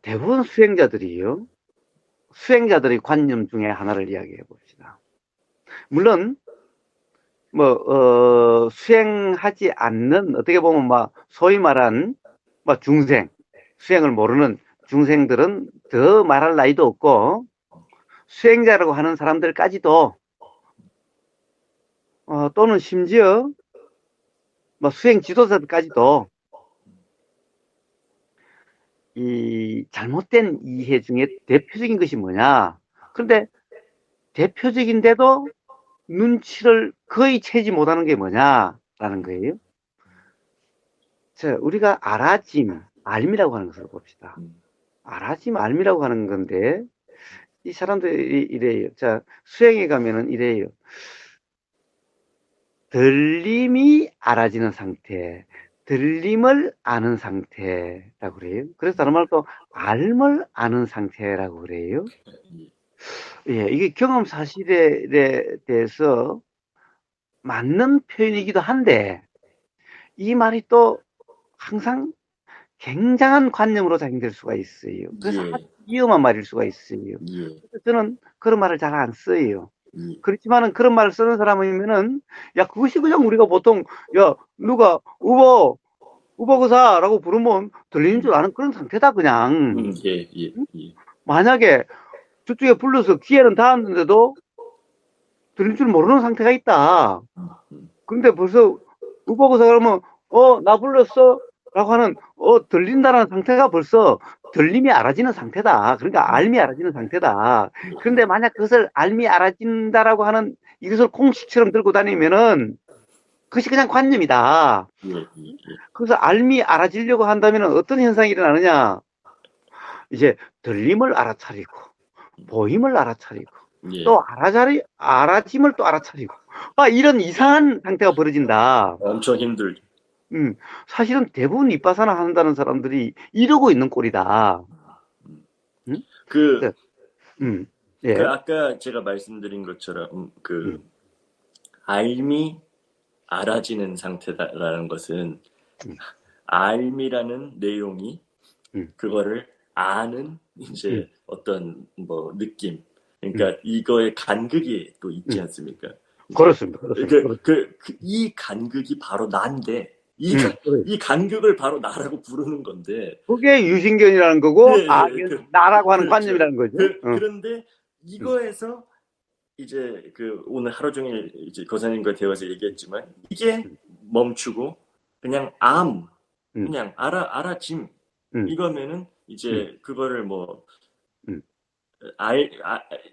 대부분 수행자들이요. 수행자들의 관념 중에 하나를 이야기해 봅시다. 물론 수행하지 않는, 어떻게 보면 소위 말한 중생, 수행을 모르는 중생들은 더 말할 나위도 없고, 수행자라고 하는 사람들까지도 또는 심지어 수행 지도자들까지도 이 잘못된 이해 중에 대표적인 것이 뭐냐. 그런데 대표적인데도 눈치를 거의 채지 못하는 게 뭐냐라는 거예요. 자, 우리가 알아짐, 알미라고 하는 것을 봅시다. 알아짐, 알미라고 하는 건데, 이 사람들이 이래요. 자, 수행에 가면은 이래요. 들림이 알아지는 상태, 들림을 아는 상태라고 그래요. 그래서 다른 말로 또 알을 아는 상태라고 그래요. 예, 이게 경험 사실에 대해서 맞는 표현이기도 한데, 이 말이 또 항상 굉장한 관념으로 작용될 수가 있어요. 그래서 아주 위험한 말일 수가 있어요. 그래서 저는 그런 말을 잘 안 써요. 그렇지만은 그런 말을 쓰는 사람이면은, 야, 그것이 그냥 우리가 보통, 야, 누가, 우버그사라고 부르면 들리는 줄 아는 그런 상태다, 그냥. 만약에 저쪽에 불러서 귀에는 닿았는데도 들릴 줄 모르는 상태가 있다. 근데 벌써 우버그사 그러면, 나 불렀어? 라고 하는, 들린다는 상태가 벌써 들림이 알아지는 상태다. 그러니까 알미 알아지는 상태다. 그런데 만약 그것을 알미 알아진다라고 하는 이것을 공식처럼 들고 다니면은 그것이 그냥 관념이다. 그래서 알미 알아지려고 한다면 어떤 현상이 일어나느냐. 이제 들림을 알아차리고, 보임을 알아차리고, 또 알아짐을 또 알아차리고, 이런 이상한 상태가 벌어진다. 엄청 힘들죠. 사실은 대부분 윗바사나 한다는 사람들이 이러고 있는 꼴이다. 예. 아까 제가 말씀드린 것처럼 알미 알아지는 상태다라는 것은 알미라는 내용이 그거를 아는 이제 어떤 느낌. 그러니까 이거의 간극이 또 있지 않습니까? 그렇습니다. 이 간극이 바로 난데 이 간극을 바로 나라고 부르는 건데 그게 유신견이라는 거고 나라고 하는 그렇죠. 관념이라는 거죠. 그런데 이거에서 이제 오늘 하루 종일 이제 거사님과 대화에서 얘기했지만 이게 멈추고 그냥 그냥 알아짐 이거면은 이제 그거를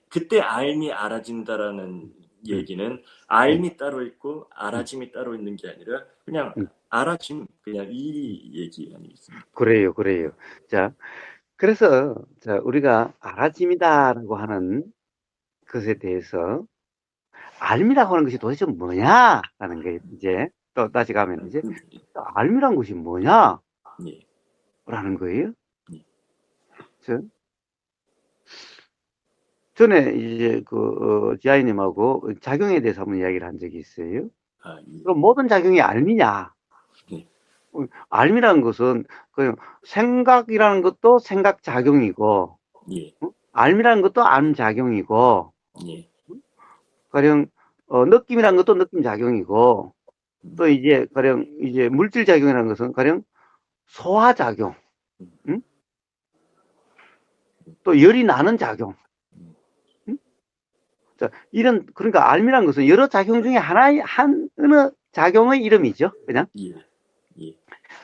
그때 알미 알아진다라는 얘기는 알미 따로 있고 알아짐이 따로 있는 게 아니라 그냥 알아짐 그냥 이 얘기 아니겠습니까? 그래요. 자, 그래서 우리가 알아짐이다라고 하는 것에 대해서 알미라고 하는 것이 도대체 뭐냐라는 게 이제 또 다시 가면 이제 알미란 것이 뭐냐? 라는 거예요. 전에 이제 지아이님하고 작용에 대해서 한번 이야기를 한 적이 있어요. 그럼 모든 작용이 알미냐? 알미라는 것은 그냥 생각이라는 것도 생각 작용이고, 알미라는 것도 알 작용이고, 가령 느낌이라는 것도 느낌 작용이고, 또 이제 가령 이제 물질 작용이라는 것은 가령 소화 작용, 또 열이 나는 작용. 자, 그러니까 알미라는 것은 여러 작용 중에 어느 작용의 이름이죠, 그냥.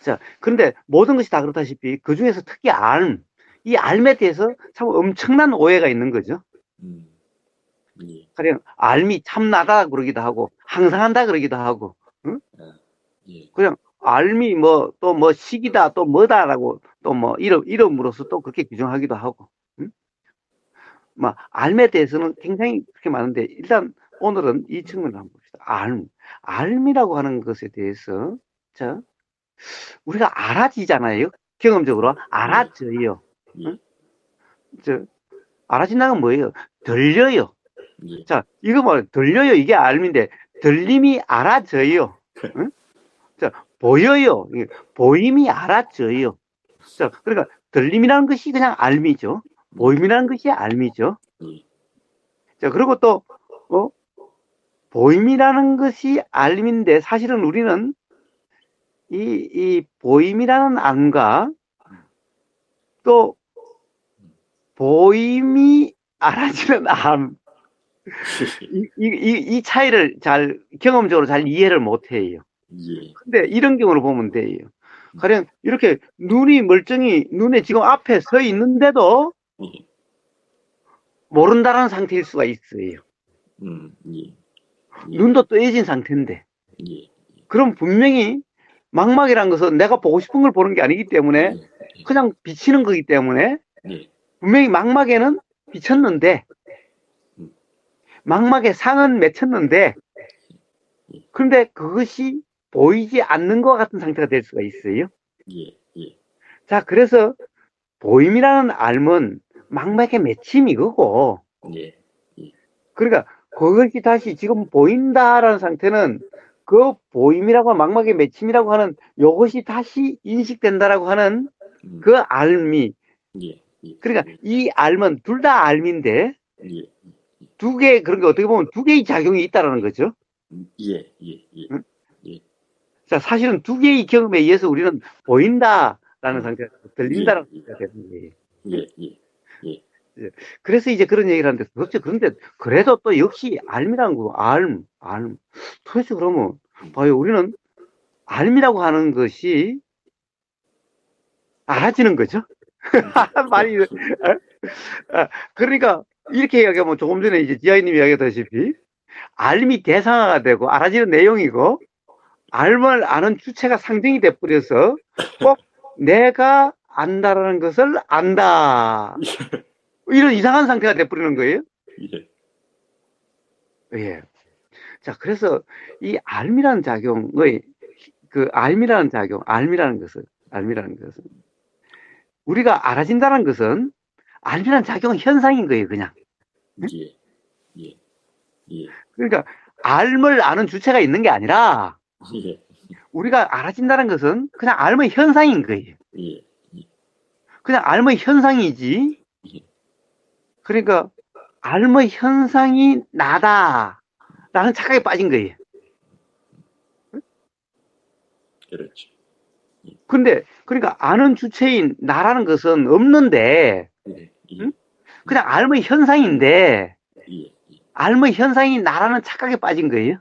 자, 그런데 모든 것이 다 그렇다시피 그 중에서 특히 이 알에 대해서 참 엄청난 오해가 있는 거죠. 가령 알미 참나다 그러기도 하고 항상 한다 그러기도 하고, 그냥 알미 또 식이다 또 뭐다라고 또 이름으로서 또 그렇게 규정하기도 하고, 알에 대해서는 굉장히 그렇게 많은데 일단 오늘은 이 측면을 한번 봅시다. 알미라고 하는 것에 대해서 우리가 알아지잖아요. 경험적으로 알아져요. 알아진다는 건 뭐예요? 들려요. 자, 이거 들려요. 이게 알미인데 들림이 알아져요. 자, 보여요. 보임이 알아져요. 자, 그러니까 들림이라는 것이 그냥 알미죠. 보임이라는 것이 알미죠. 자, 그리고 또, 보임이라는 것이 알미인데, 사실은 우리는 이 보임이라는 암과 또 보임이 알아지는 암, 이 차이를 경험적으로 잘 이해를 못 해요. 근데 이런 경우로 보면 돼요. 가령 이렇게 눈이 멀쩡히 눈에 지금 앞에 서 있는데도 모른다는 상태일 수가 있어요. 눈도 뜨여진 상태인데. 그럼 분명히 망막이라는 것은 내가 보고 싶은 걸 보는 게 아니기 때문에 그냥 비치는 거기 때문에 분명히 망막에는 비쳤는데 망막에 상은 맺혔는데 그런데 그것이 보이지 않는 것 같은 상태가 될 수가 있어요. 자, 그래서 보임이라는 알은 망막의 맺힘 이거고 그러니까 그것이 다시 지금 보인다라는 상태는 그 보임이라고 망막의 맺힘이라고 하는 이것이 다시 인식된다라고 하는 그 알미. 그러니까 이 알은 둘 다 알미인데 두 개, 그러니까 어떻게 보면 두 개의 작용이 있다라는 거죠. 자, 사실은 두 개의 경험에 의해서 우리는 보인다라는 상태가 들린다라는 상태가 되는 거예요. 그래서 이제 그런 얘기를 하는데, 도대체 그런데, 그래도 또 역시 알미라는 거, 알. 도대체 그러면, 봐요, 우리는 알미라고 하는 것이 알아지는 거죠? 많이, 그러니까, 이렇게 이야기하면 조금 전에 이제 지아이님이 이야기했다시피, 알미 대상화가 되고, 알아지는 내용이고, 알을 아는 주체가 상징이 돼버려서, 꼭 내가 안다라는 것을 안다. 이런 이상한 상태가 돼버리는 거예요. 예. 자, 그래서 이 알미라는 작용의 알미라는 것은 우리가 알아진다는 것은 알미라는 작용 현상인 거예요, 그냥. 그러니까 알을 아는 주체가 있는 게 아니라 우리가 알아진다는 것은 그냥 알의 현상인 거예요. 그냥 알의 현상이지. 그러니까 알의 현상이 나다라는 착각에 빠진 거예요. 그렇죠. 근데 그러니까 아는 주체인 나라는 것은 없는데 그냥 알의 현상인데 알의 현상이 나라는 착각에 빠진 거예요.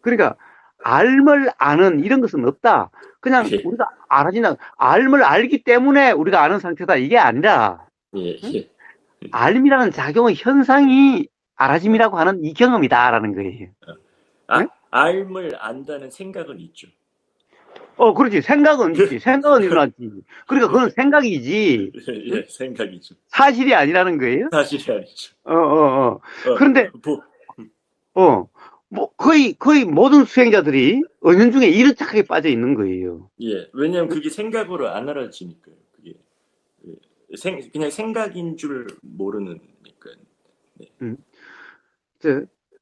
그러니까 알을 아는 이런 것은 없다. 그냥 우리가 알아진다. 알을 알기 때문에 우리가 아는 상태다. 이게 아니라 알미라는 작용의 현상이 알아짐이라고 하는 이 경험이다라는 거예요. 알을 안다는 생각은 있죠. 그렇지. 생각은 있지. 생각은 일어났지. 그러니까 그건 생각이지. 생각이죠. 사실이 아니라는 거예요. 사실이 아니죠. 그런데 뭐 거의 모든 수행자들이 은연중에 이런 착각에 빠져 있는 거예요. 왜냐하면 그게 생각으로 안 알아지니까요. 그게 그냥 생각인 줄 모르니까.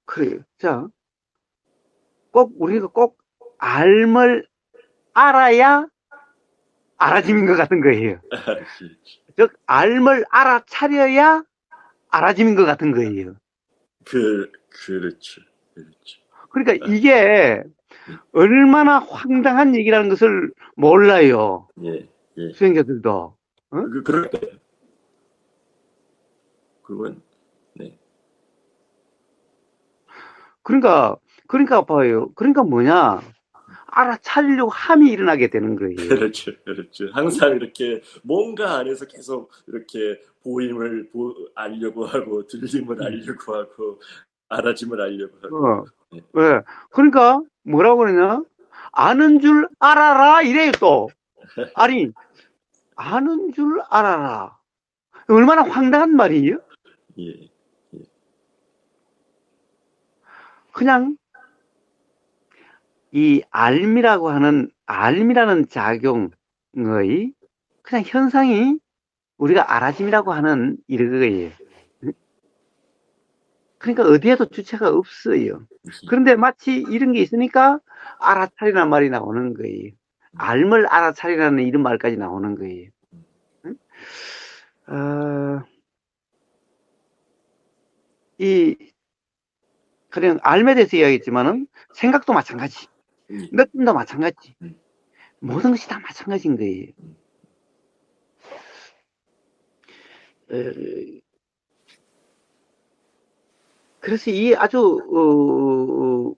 그래요. 자, 우리가 꼭 알을 알아야 알아짐인 것 같은 거예요. 즉, 알을 알아차려야 알아짐인 것 같은 거예요. 그렇죠. 그러니까 이게 얼마나 황당한 얘기라는 것을 몰라요. 수행자들도. 그럴까요? 그건 그러니까 봐요. 그러니까 뭐냐? 알아차리려고 함이 일어나게 되는 거예요. 그렇죠. 항상 이렇게 뭔가 안에서 계속 이렇게 보임을 알려고 하고, 들림을 알려고 하고, 알아짐을 알려고 하고. 그러니까 뭐라고 그러냐? 아는 줄 알아라 이래요 또. 아니, 아는 줄 알아라. 얼마나 황당한 말이에요? 그냥 이 알미라는 작용의 그냥 현상이 우리가 알아짐이라고 하는 이거예요. 그러니까 어디에도 주체가 없어요. 그런데 마치 이런 게 있으니까 알아차리란 말이 나오는 거예요. 알을 알아차리라는 이런 말까지 나오는 거예요. 응? 그냥 알에 대해서 이야기했지만은 생각도 마찬가지, 느낌도 마찬가지, 모든 것이 다 마찬가지인 거예요. 그래서 이 아주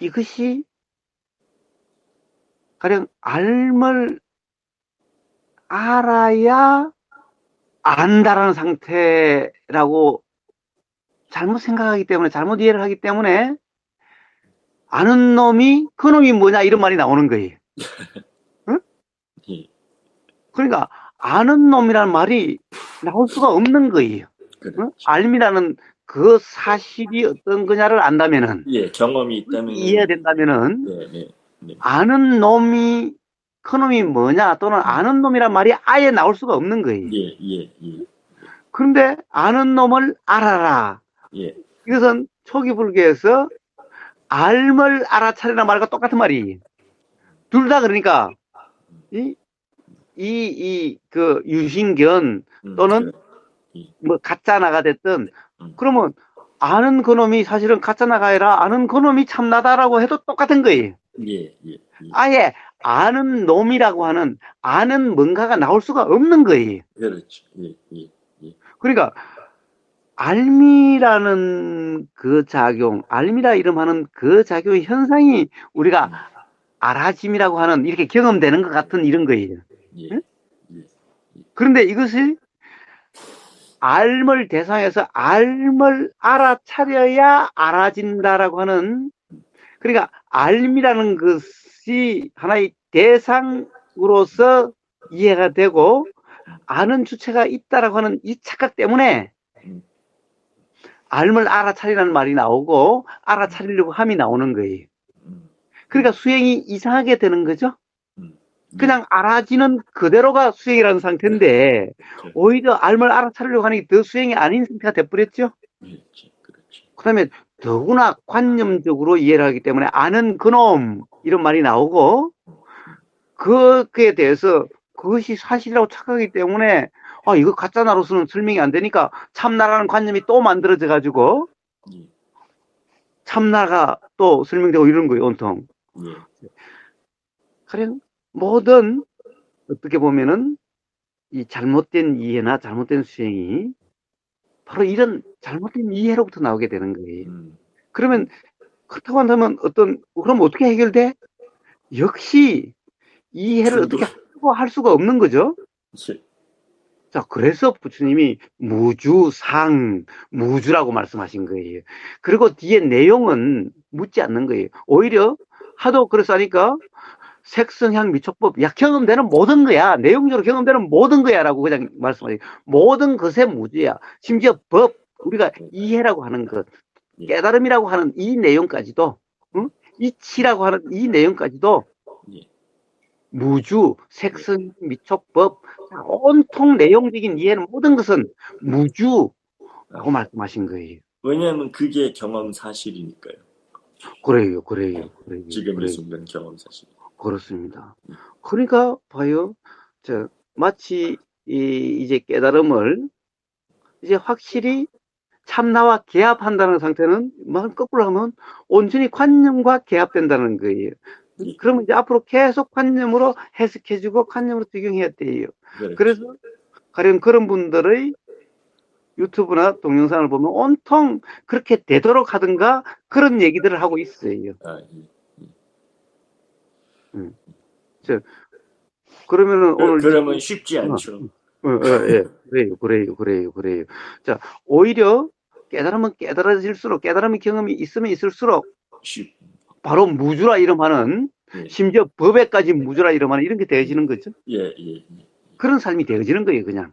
이것이 가령 알을 알아야 안다라는 상태라고 잘못 생각하기 때문에, 잘못 이해를 하기 때문에 아는 놈이 그 놈이 뭐냐 이런 말이 나오는 거예요. 응? 그러니까 아는 놈이라는 말이 나올 수가 없는 거예요. 응? 알미라는 그 사실이 어떤 거냐를 안다면은, 경험이 있다면, 이해가 된다면은, 아는 놈이 그 놈이 뭐냐 또는 아는 놈이란 말이 아예 나올 수가 없는 거예요. 그런데 아는 놈을 알아라. 이것은 초기 불교에서 알을 알아차리라는 말과 똑같은 말이에요. 둘 다 그러니까 그 유신견 또는 뭐 가짜나가 됐든, 그러면 아는 그놈이 사실은 가짜나가 아니라 아는 그놈이 참나다라고 해도 똑같은 거예요. 아예 아는 놈이라고 하는 아는 뭔가가 나올 수가 없는 거예요. 그렇죠. 그러니까 알미라는 그 작용, 알미라 이름하는 그 작용의 현상이 우리가 알아짐이라고 하는 이렇게 경험되는 것 같은 이런 거예요. 응? 그런데 이것이 알을 대상해서 알을 알아차려야 알아진다라고 하는, 그러니까 알미라는 것이 하나의 대상으로서 이해가 되고 아는 주체가 있다라고 하는 이 착각 때문에 알을 알아차리라는 말이 나오고 알아차리려고 함이 나오는 거예요. 그러니까 수행이 이상하게 되는 거죠. 그냥 알아지는 그대로가 수행이라는 상태인데 오히려 알을 알아차리려고 하는 게 더 수행이 아닌 상태가 돼버렸죠. 그 다음에 더구나 관념적으로 이해를 하기 때문에 아는 그놈 이런 말이 나오고, 그거에 대해서 그것이 사실이라고 착각하기 때문에 이거 가짜나로서는 설명이 안 되니까 참나라는 관념이 또 만들어져 가지고 참나가 또 설명되고 이런 거예요, 온통. 가령 모든, 어떻게 보면은 이 잘못된 이해나 잘못된 수행이 바로 이런 잘못된 이해로부터 나오게 되는 거예요. 그러면 그렇다고 한다면 그럼 어떻게 해결돼? 역시 이해를 어떻게 하려고 할 수가 없는 거죠. 자, 그래서 부처님이 무주상, 무주라고 말씀하신 거예요. 그리고 뒤에 내용은 묻지 않는 거예요. 오히려 하도 그래서 하니까 색성향 미촉법, 경험되는 모든 거야. 내용적으로 경험되는 모든 거야 라고 그냥 말씀하세요. 모든 것의 무주야. 심지어 법, 우리가 이해라고 하는 것, 깨달음이라고 하는 이 내용까지도, 이치라고 하는 이 내용까지도 무주, 색성, 미촉법, 온통 내용적인 이해는 모든 것은 무주라고 말씀하신 거예요. 왜냐하면 그게 경험 사실이니까요. 그래요. 지금 이 순간 경험 사실. 그렇습니다. 그러니까 봐요. 마치 이제 깨달음을 이제 확실히 참나와 개합한다는 상태는 말 거꾸로 하면 온전히 관념과 개합된다는 거예요. 그러면 이제 앞으로 계속 관념으로 해석해주고 관념으로 적용해야 돼요. 그래서 가령 그런 분들의 유튜브나 동영상을 보면 온통 그렇게 되도록 하든가 그런 얘기들을 하고 있어요. 그러면은 오늘 그러면 쉽지 않죠. 그래요. 자, 오히려 깨달으면 깨달아질수록, 깨달음의 경험이 있으면 있을수록 바로 무주라 이름하는, 심지어 법에까지 무주라 이름하는 이런 게 되어지는 거죠. 그런 삶이 되어지는 거예요, 그냥.